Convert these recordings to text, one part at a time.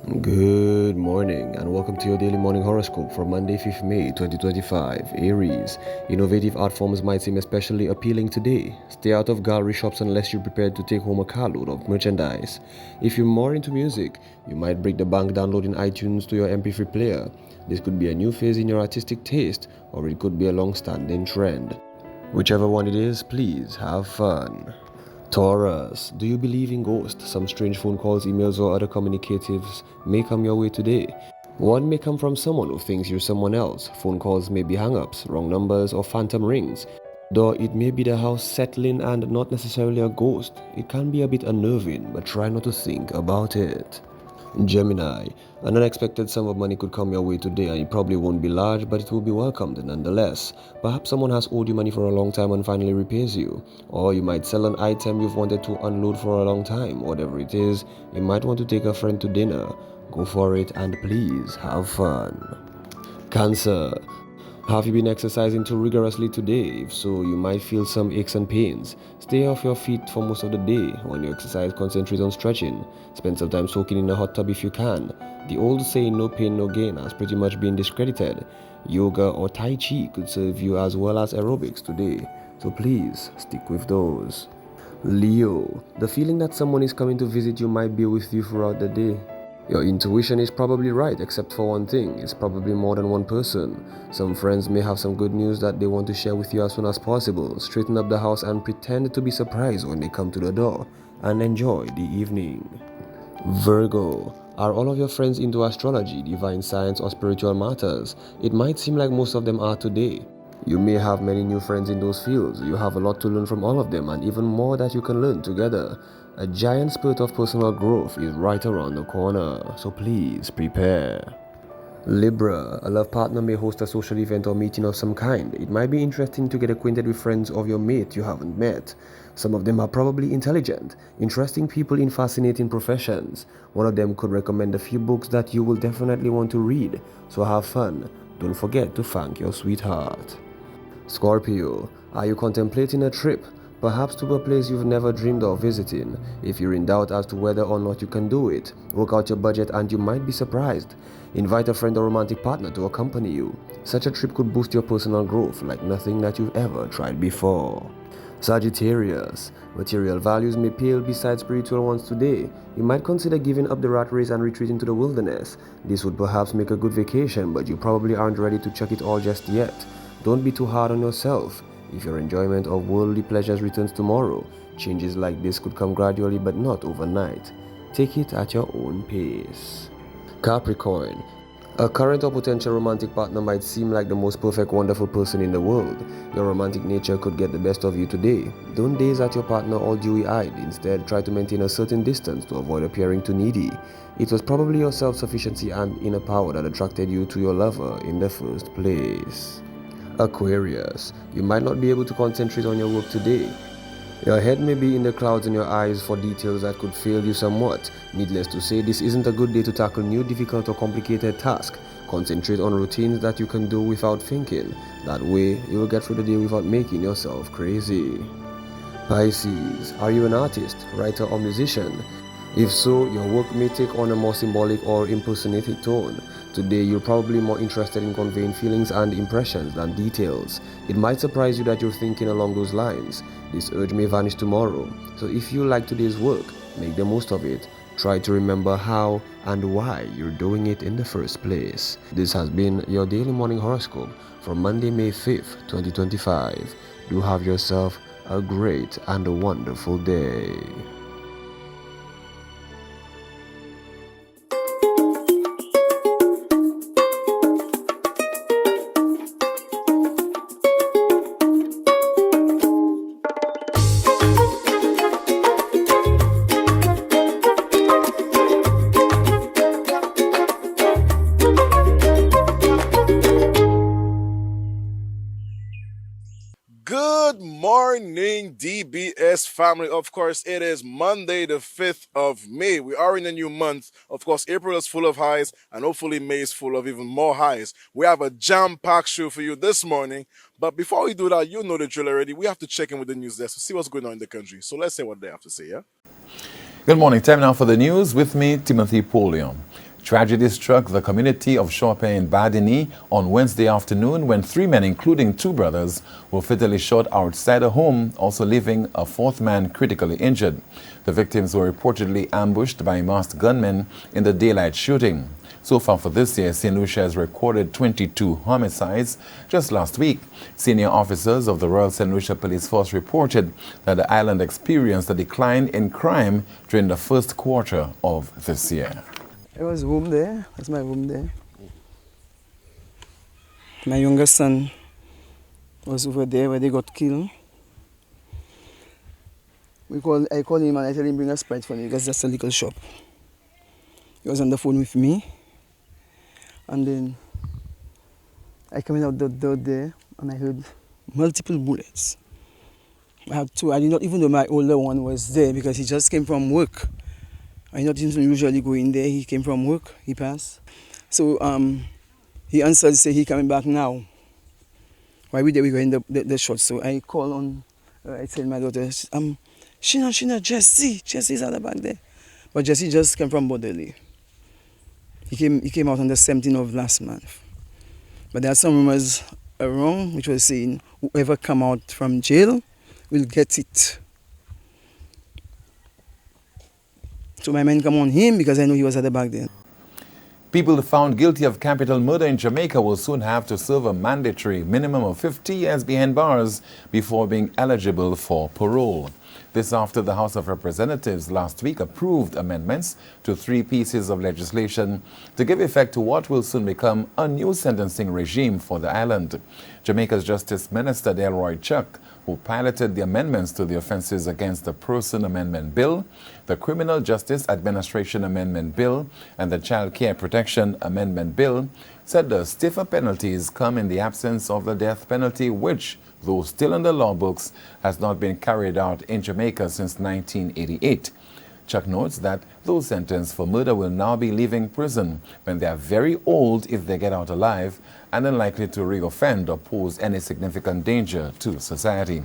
Good morning and welcome to your daily morning horoscope for Monday, 5th May 2025. Aries, innovative art forms might seem especially appealing today. Stay out of gallery shops unless you're prepared to take home a carload of merchandise. If you're more into music, you might break the bank downloading iTunes to your MP3 player. This could be a new phase in your artistic taste, or it could be a long-standing trend. Whichever one it is, please have fun. Taurus, do you believe in ghosts? Some strange phone calls, emails, or other communicatives may come your way today. One may come from someone who thinks you're someone else. Phone calls may be hang-ups, wrong numbers, or phantom rings. Though it may be the house settling and not necessarily a ghost, it can be a bit unnerving, but try not to think about it. Gemini, an unexpected sum of money could come your way today and it probably won't be large, but it will be welcomed nonetheless. Perhaps someone has owed you money for a long time and finally repays you. Or you might sell an item you've wanted to unload for a long time. Whatever it is, you might want to take a friend to dinner. Go for it and please have fun. Cancer, have you been exercising too rigorously today? If so, you might feel some aches and pains. Stay off your feet for most of the day. When you exercise, concentrate on stretching. Spend some time soaking in a hot tub if you can. The old saying, no pain, no gain, has pretty much been discredited. Yoga or Tai Chi could serve you as well as aerobics today. So please, stick with those. Leo, the feeling that someone is coming to visit you might be with you throughout the day. Your intuition is probably right, except for one thing, it's probably more than one person. Some friends may have some good news that they want to share with you as soon as possible. Straighten up the house and pretend to be surprised when they come to the door, and enjoy the evening. Virgo, are all of your friends into astrology, divine science, or spiritual matters? It might seem like most of them are today. You may have many new friends in those fields. You have a lot to learn from all of them and even more that you can learn together. A giant spurt of personal growth is right around the corner, so please prepare. Libra, a love partner may host a social event or meeting of some kind. It might be interesting to get acquainted with friends of your mate you haven't met. Some of them are probably intelligent, interesting people in fascinating professions. One of them could recommend a few books that you will definitely want to read, so have fun. Don't forget to thank your sweetheart. Scorpio, are you contemplating a trip? Perhaps to a place you've never dreamed of visiting. If you're in doubt as to whether or not you can do it, work out your budget and you might be surprised. Invite a friend or romantic partner to accompany you. Such a trip could boost your personal growth like nothing that you've ever tried before. Sagittarius, material values may pale beside spiritual ones today. You might consider giving up the rat race and retreating to the wilderness. This would perhaps make a good vacation, but you probably aren't ready to chuck it all just yet. Don't be too hard on yourself. If your enjoyment of worldly pleasures returns tomorrow, changes like this could come gradually but not overnight. Take it at your own pace. Capricorn, a current or potential romantic partner might seem like the most perfect, wonderful person in the world. Your romantic nature could get the best of you today. Don't gaze at your partner all dewy-eyed. Instead, try to maintain a certain distance to avoid appearing too needy. It was probably your self-sufficiency and inner power that attracted you to your lover in the first place. Aquarius, you might not be able to concentrate on your work today. Your head may be in the clouds and your eyes for details that could fail you somewhat. Needless to say, this isn't a good day to tackle new, difficult, or complicated tasks. Concentrate on routines that you can do without thinking. That way, you will get through the day without making yourself crazy. Pisces, are you an artist, writer, or musician? If so, your work may take on a more symbolic or impersonative tone. Today, you're probably more interested in conveying feelings and impressions than details. It might surprise you that you're thinking along those lines. This urge may vanish tomorrow. So if you like today's work, make the most of it. Try to remember how and why you're doing it in the first place. This has been your daily morning horoscope for Monday, May 5th, 2025. Do have yourself a great and a wonderful day. Good morning, DBS family. Of course, it is Monday, the 5th of May. We are in a new month. Of course, April is full of highs, and hopefully May is full of even more highs. We have a jam-packed show for you this morning. But before we do that, you know the drill already. We have to check in with the news desk to see what's going on in the country. So let's see what they have to say, yeah? Good morning. Time now for the news with me, Timothy Polion. Tragedy struck the community of Chopin in Badini on Wednesday afternoon when 3 men, including 2 brothers, were fatally shot outside a home, also leaving a 4th man critically injured. The victims were reportedly ambushed by masked gunmen in the daylight shooting. So far for this year, St. Lucia has recorded 22 homicides. Just last week, senior officers of the Royal St. Lucia Police Force reported that the island experienced a decline in crime during the first quarter of this year. There was a room there. That's my room there. My youngest son was over there where they got killed. I call him and I tell him bring a Sprite for me because that's a little shop. He was on the phone with me. And then I came out the door there and I heard multiple bullets. I had 2. I did not even know my older one was there because he just came from work. I not usually go in there. He came from work. He passed. So he answered, say he coming back now. While we there, we were in the shot. So I call on. I tell my daughter, Sheena, Jesse's at the back there. But Jesse just came from Bordelais. He came out on the 17th of last month. But there are some rumors around which was saying whoever come out from jail will get it. So my men come on him because I know he was at the back then. People found guilty of capital murder in Jamaica will soon have to serve a mandatory minimum of 50 years behind bars before being eligible for parole. This after the House of Representatives last week approved amendments to 3 pieces of legislation to give effect to what will soon become a new sentencing regime for the island. Jamaica's Justice Minister Delroy Chuck, who piloted the amendments to the Offences Against the Person Amendment Bill, the Criminal Justice Administration Amendment Bill, and the Child Care Protection Amendment Bill, said the stiffer penalties come in the absence of the death penalty, which, though still in the law books, has not been carried out in Jamaica since 1988. Chuck notes that those sentenced for murder will now be leaving prison when they are very old if they get out alive and unlikely to reoffend or pose any significant danger to society.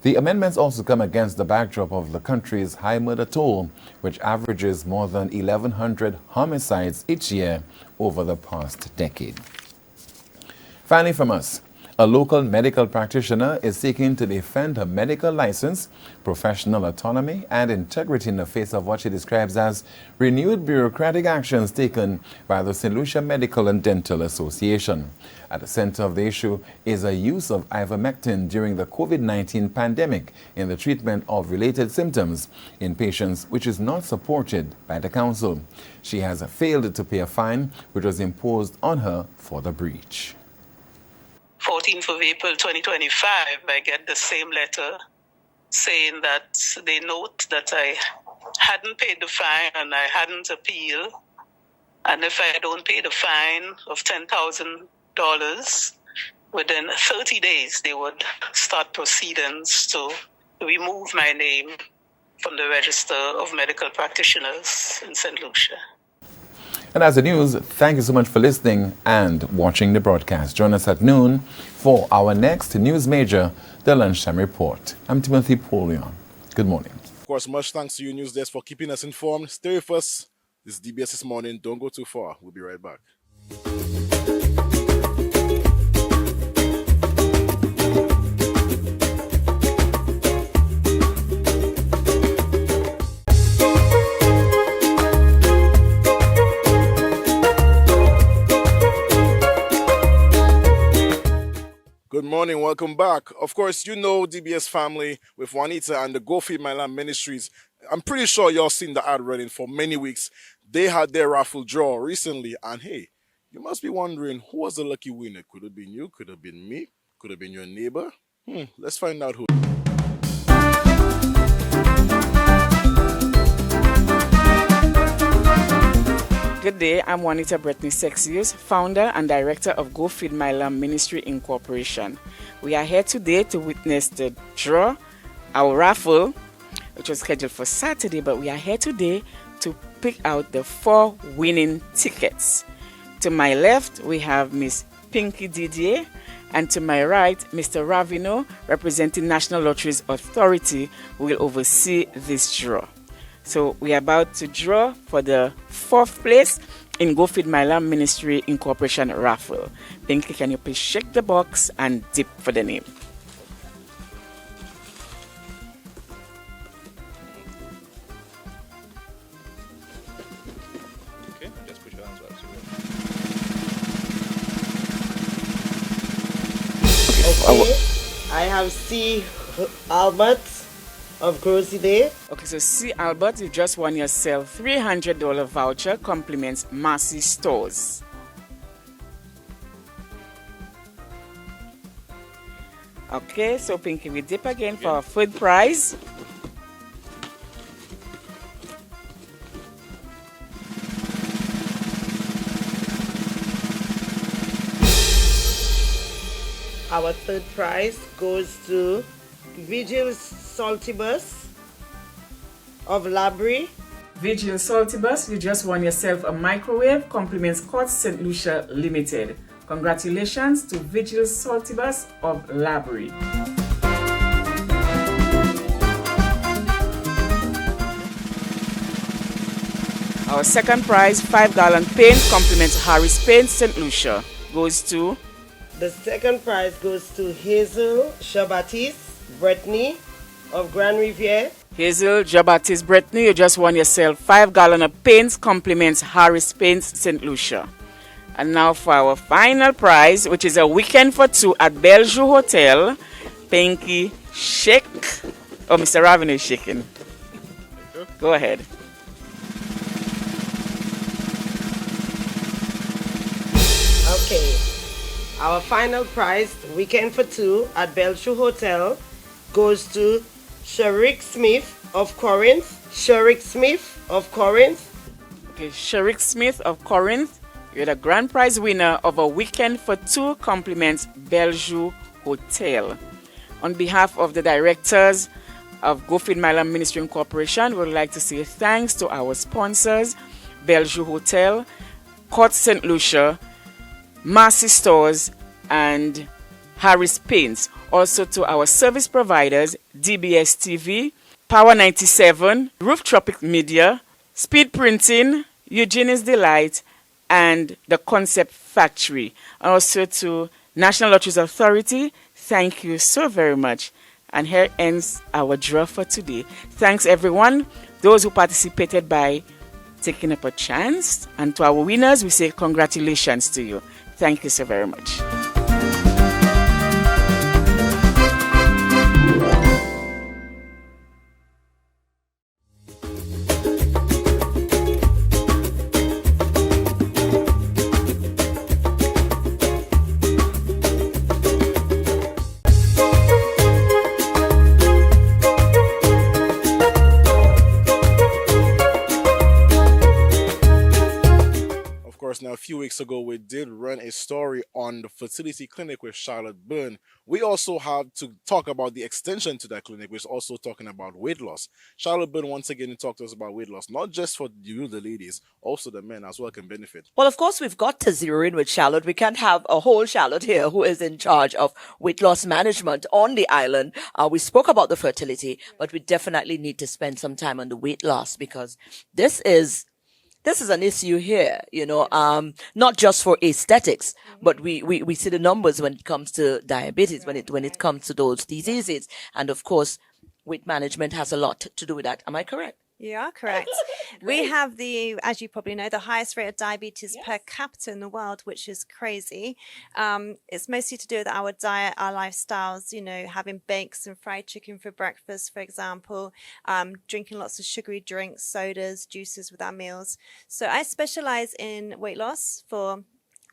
The amendments also come against the backdrop of the country's high murder toll, which averages more than 1,100 homicides each year over the past decade. Finally from us, a local medical practitioner is seeking to defend her medical license, professional autonomy, and integrity in the face of what she describes as renewed bureaucratic actions taken by the St. Lucia Medical and Dental Association. At the center of the issue is a use of ivermectin during the COVID-19 pandemic in the treatment of related symptoms in patients, which is not supported by the council. She has failed to pay a fine, which was imposed on her for the breach. 14th of April 2025, I get the same letter saying that they note that I hadn't paid the fine and I hadn't appealed. And if I don't pay the fine of $10,000, within 30 days, they would start proceedings to remove my name from the Register of Medical Practitioners in St. Lucia. And as the news, thank you so much for listening and watching the broadcast. Join us at noon for our next news major, the Lunchtime Report. I'm Timothy Polion. Good morning. Of course, much thanks to you, News Desk, for keeping us informed. Stay with us. This is DBS This Morning. Don't go too far. We'll be right back. Good morning, welcome back. Of course, you know DBS Family with Juanita and the Go Feed My Lamb Ministries. I'm pretty sure y'all seen the ad running for many weeks. They had their raffle draw recently, and hey, you must be wondering who was the lucky winner. Could it have been you? Could it have been me? Could it have been your neighbor? Let's find out who. Good day, I'm Juanita Brittany Sexius, founder and director of Go Feed My Lamb Ministry Incorporation. We are here today to witness the draw, our raffle, which was scheduled for Saturday, but we are here today to pick out the 4 winning tickets. To my left, we have Miss Pinky Didier, and to my right, Mr. Ravino, representing National Lotteries Authority, who will oversee this draw. So we are about to draw for the 4th place in Go Feed My Lamb Ministry Incorporation raffle. Pinky, can you please shake the box and dip for the name? Okay, just put your hands up. Okay, I have C. Albert of Grocery Day. Okay, so C. Albert, you just won yourself $300 voucher, compliments Massey Stores. Okay, so Pinky, we dip again for our 3rd prize. Our 3rd prize goes to Vigil Saltibus of Labrie. Vigil Saltibus, you just won yourself a microwave, compliments Court St. Lucia Limited. Congratulations to Vigil Saltibus of Labrie. Our 2nd prize, 5-gallon paint, compliments Harris Paint St. Lucia, goes to The 2nd prize goes to Hazel Shabatis Brittany of Grand Riviere. Hazel Jabatis Brittany, you just won yourself 5-gallon of paints, compliments Harris Paints St. Lucia. And now for our final prize, which is a weekend for 2 at Bellevue Hotel. Pinky, shake. Oh, Mr. Raven is shaking. Go ahead. Okay. Our final prize, weekend for 2 at Bellevue Hotel, goes to Sharik Smith of Corinth. Sharik Smith of Corinth. Okay, Sharik Smith of Corinth, you're the grand prize winner of a weekend for 2, compliments Bellevue Hotel. On behalf of the directors of Go Feed My Lamb Ministry Incorporation, we would like to say thanks to our sponsors, Bellevue Hotel, Court St. Lucia, Massey Stores, and Harris Paints. Also to our service providers, DBS TV, Power 97, Roof Tropic Media, Speed Printing, Eugenia's Delight, and the Concept Factory. And also to National Lotteries Authority, thank you so very much. And here ends our draw for today. Thanks everyone, those who participated by taking up a chance. And to our winners, we say congratulations to you. Thank you so very much. Now, a few weeks ago, we did run a story on the fertility clinic with Charlotte Byrne. We also have to talk about the extension to that clinic, which is also talking about weight loss. Charlotte Byrne once again talked to us about weight loss, not just for you, the ladies, also the men as well can benefit. Well, of course, we've got to zero in with Charlotte. We can't have a whole Charlotte here who is in charge of weight loss management on the island. We spoke about the fertility, but we definitely need to spend some time on the weight loss because this is an issue here, not just for aesthetics, but we see the numbers when it comes to diabetes, when it comes to those diseases. And of course, weight management has a lot to do with that. Am I correct? You are correct. We have as you probably know, the highest rate of diabetes per capita in the world, which is crazy. It's mostly to do with our diet, our lifestyles, having bakes and fried chicken for breakfast, for example, drinking lots of sugary drinks, sodas, juices with our meals. So I specialize in weight loss for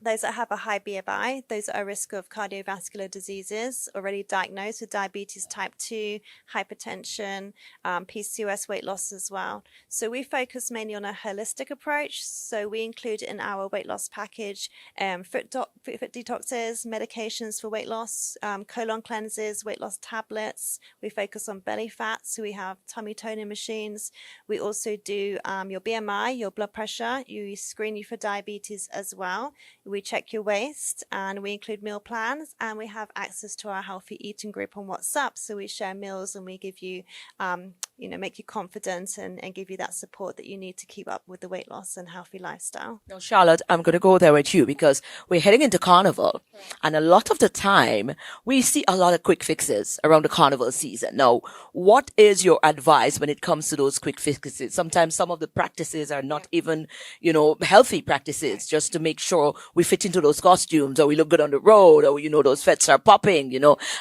those that have a high BMI, those at a risk of cardiovascular diseases, already diagnosed with diabetes type 2, hypertension, PCOS, weight loss as well. So we focus mainly on a holistic approach. So we include in our weight loss package foot detoxes, medications for weight loss, colon cleanses, weight loss tablets. We focus on belly fat. So we have tummy toning machines. We also do your BMI, your blood pressure. We screen you for diabetes as well. We check your waist and we include meal plans, and we have access to our healthy eating group on WhatsApp. So we share meals and we give you, make you confident and give you that support that you need to keep up with the weight loss and healthy lifestyle. Now, Charlotte, I'm going to go there with you because we're heading into Carnival, and a lot of the time we see a lot of quick fixes around the Carnival season. Now, what is your advice when it comes to those quick fixes? Sometimes some of the practices are not even, healthy practices, just to make sure we fit into those costumes, or we look good on the road, or those fets are popping.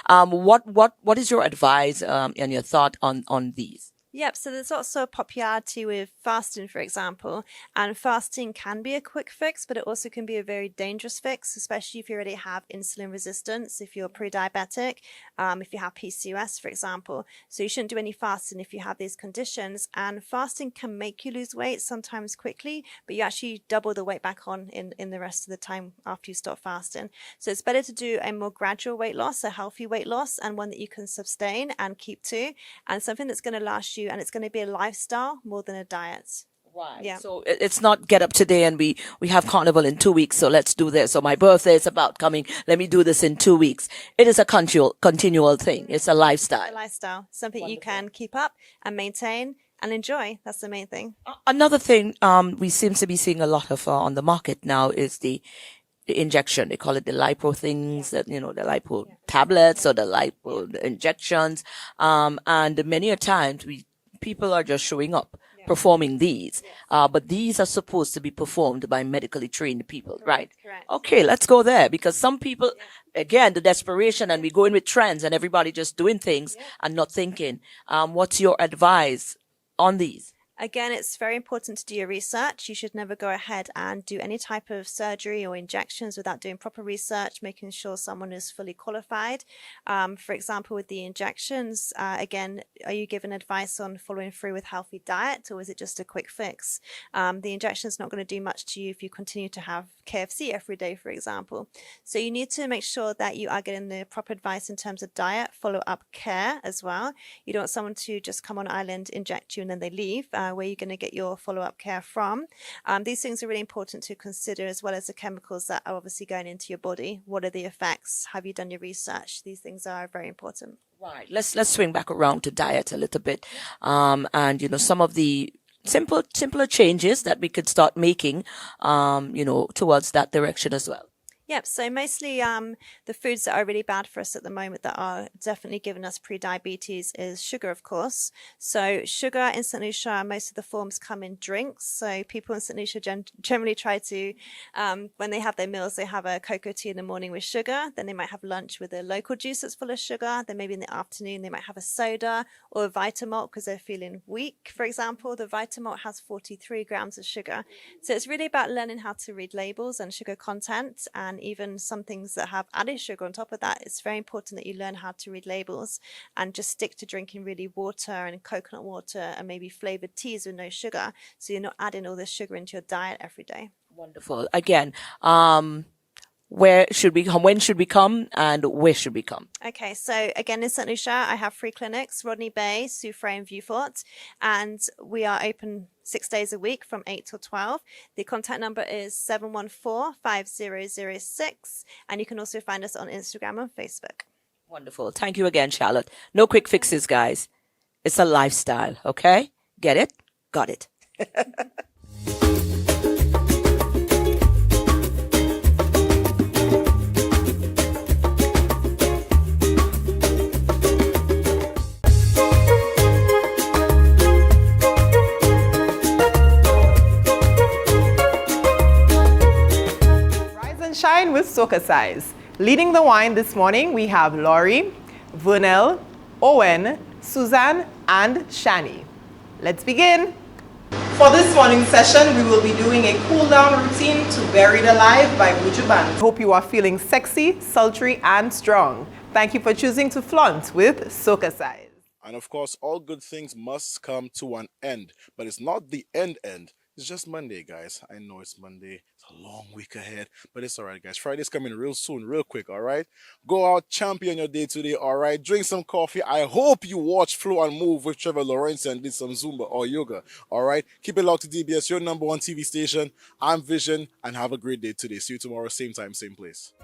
What is your advice and your thought on these? Yep, so there's also popularity with fasting, for example, and fasting can be a quick fix, but it also can be a very dangerous fix, especially if you already have insulin resistance, if you're pre-diabetic, if you have PCOS, for example. So you shouldn't do any fasting if you have these conditions, and fasting can make you lose weight sometimes quickly, but you actually double the weight back on in the rest of the time after you stop fasting. So it's better to do a more gradual weight loss, a healthy weight loss, and one that you can sustain and keep to, and something that's going to last you, and it's going to be a lifestyle more than a diet. Right. Yeah. So it's not get up today and we have Carnival in 2 weeks, so let's do this. So my birthday is about coming. Let me do this in 2 weeks. It is a continual thing. It's a lifestyle. It's a lifestyle, something you can keep up and maintain and enjoy. That's the main thing. Another thing we seem to be seeing a lot of on the market now is the injection. They call it the lipo things, the lipo tablets or the lipo injections. And many a times people are just showing up performing these. But these are supposed to be performed by medically trained people, right? Correct. Okay, let's go there, because some people, again, the desperation, and we go in with trends and everybody just doing things and not thinking. What's your advice on these? Again, it's very important to do your research. You should never go ahead and do any type of surgery or injections without doing proper research, making sure someone is fully qualified. For example, with the injections, again, are you given advice on following through with healthy diet, or is it just a quick fix? The injection is not going to do much to you if you continue to have KFC every day, for example. So you need to make sure that you are getting the proper advice in terms of diet, follow-up care as well. You don't want someone to just come on island, inject you, and then they leave. Where you're going to get your follow-up care from. These things are really important to consider, as well as the chemicals that are obviously going into your body. What are the effects? Have you done your research? These things are very important. Right. Let's swing back around to diet a little bit. And some of the simpler changes that we could start making, towards that direction as well. Yep, so mostly the foods that are really bad for us at the moment that are definitely giving us pre-diabetes is sugar, of course. So sugar in St. Lucia, most of the forms come in drinks. So people in St. Lucia generally try to, when they have their meals, they have a cocoa tea in the morning with sugar. Then they might have lunch with a local juice that's full of sugar. Then maybe in the afternoon, they might have a soda or a Vitamalt because they're feeling weak. For example, the Vitamalt has 43 grams of sugar. So it's really about learning how to read labels and sugar content, and even some things that have added sugar on top of that. It's very important that you learn how to read labels and just stick to drinking really water and coconut water and maybe flavored teas with no sugar, so you're not adding all this sugar into your diet every day. Wonderful. Again, when should we come, and where should we come? Okay, so again in St. Lucia, I have 3 clinics, Rodney Bay, Soufrière and Vieux-Fort, and we are open 6 days a week from 8 till 12. The contact number is 714-5006, and you can also find us on Instagram and Facebook. Wonderful. Thank you again, Charlotte. No quick fixes, guys. It's a lifestyle, okay? Get it? Got it. Shine with SocaCize. Leading the wine this morning, we have Laurie, Vernell, Owen, Suzanne, and Shani. Let's begin. For this morning session, we will be doing a cool down routine to Buried Alive by Buju Banton. Hope you are feeling sexy, sultry, and strong. Thank you for choosing to flaunt with SocaCize. And of course, all good things must come to an end, but it's not the end. It's just Monday, guys. I know it's Monday. It's a long week ahead, but it's all right, guys. Friday's coming real soon, real quick, all right? Go out, champion your day today, all right? Drink some coffee. I hope you watch Flow and Move with Trevor Lawrence and did some Zumba or yoga, all right? Keep it locked to DBS, your #1 TV station. I'm Vision, and have a great day today. See you tomorrow, same time, same place.